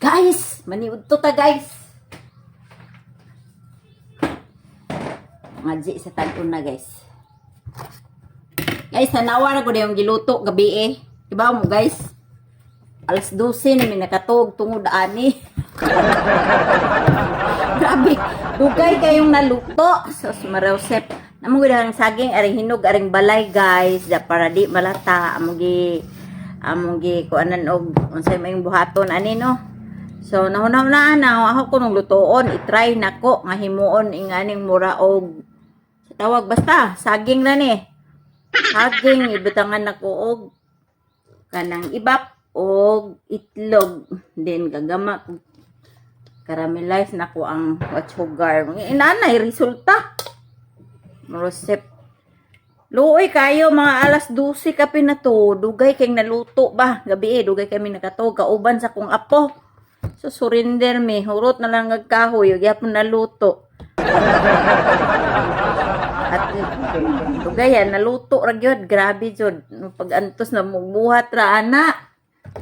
Guys, maniud to ta guys. Ngaji sa tag-on na guys. Guys, tanawa na ko na yung giluto gabi eh. Diba mo guys? Alas 12 na may nakatog tungod ani. Grabe, dugay kayong naluto. Sos marosep. Namong gudang saging aring hinog aring balay guys. Da para di malata among gi kuanan og unsay may buhaton ani no. So nahuna na ako kunong lutoon, i-try nako nga himuon inganing mura og tawag basta saging na ni. Saging ibutangan nako og kanang ibap og itlog then gagama caramelize nako ang sugar. Inanay resulta. Rosep. Luoy kayo mga alas 12 ka pinato, dugay kay naluto ba gabi dugay kami nakatog kauban sa kong apo. So surrender me, hurot na lang nagkahoy, gyapon naluto. At dugayan naluto ra gyud, grabe jud. Pag-antos na mubuhat ra ana.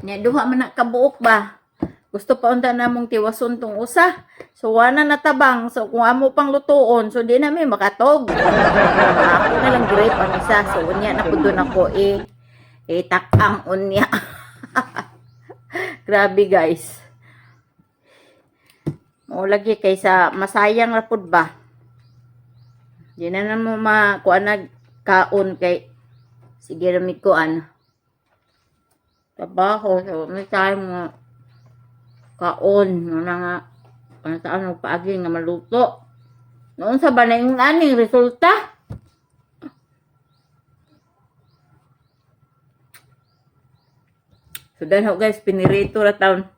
Nya duha man na kabuok ba. Gusto pa unta namong tiwason tong usa. So wala na tabang. So kung amo pang lutuon, so di na may makatog. Ako na lang grape ang isa. So unya na pud ako takang unya. Grabe guys. O lagi kaysa masayang ra pud ba. Di na mo makuan kaon kay sige ra mi kuan. Trabaho so may time nga kaon nga saan paagi nga maluto. Noon sa banay ng aning resulta. So then guys, pinirito ra taon.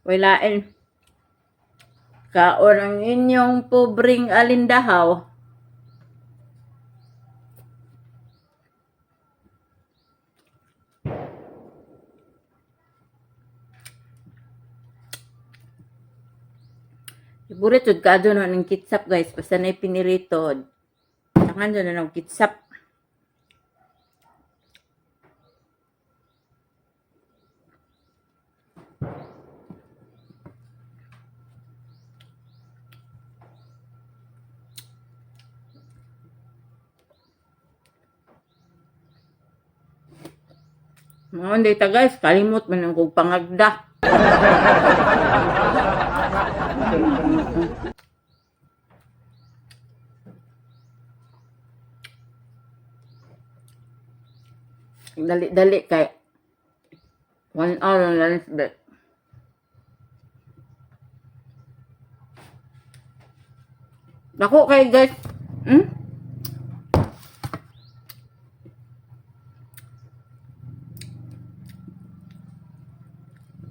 Walain. Kaon ang inyong pobreng alindahaw. Iburit jud kadto no ng kitsap guys, basta na pinirito. Tangan jud na ng kitsap. Mga data guys, kalimot man ang kong pangagda. Dali-dali kay 1 hour na lunch break. Nako kay guys.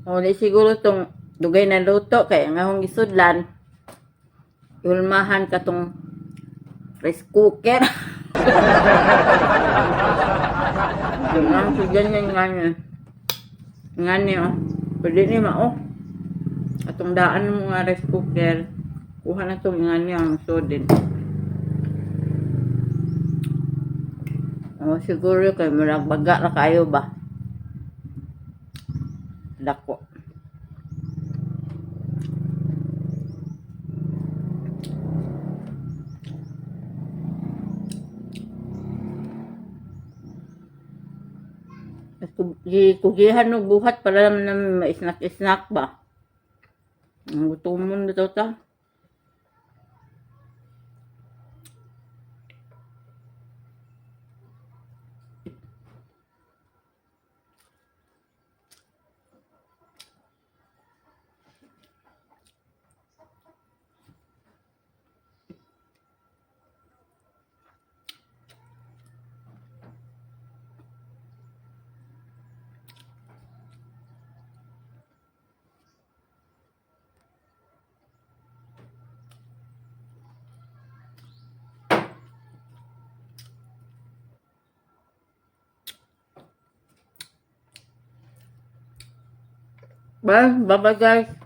O di siguro tong dugay na luto kay nga hong isudlan. Ulmahan ka tong rice cooker. Yung ang sudyan niya nga niya. Pwede ni mao. Atong daan mo nga rice cooker. Kuha na tong nga niya ang sudin. O siguro kay murag baga ra kayo ba. Dako. Kugihan no buhat para naman ma-snack ba. Ang gutomon dito ta. Bye, bye guys.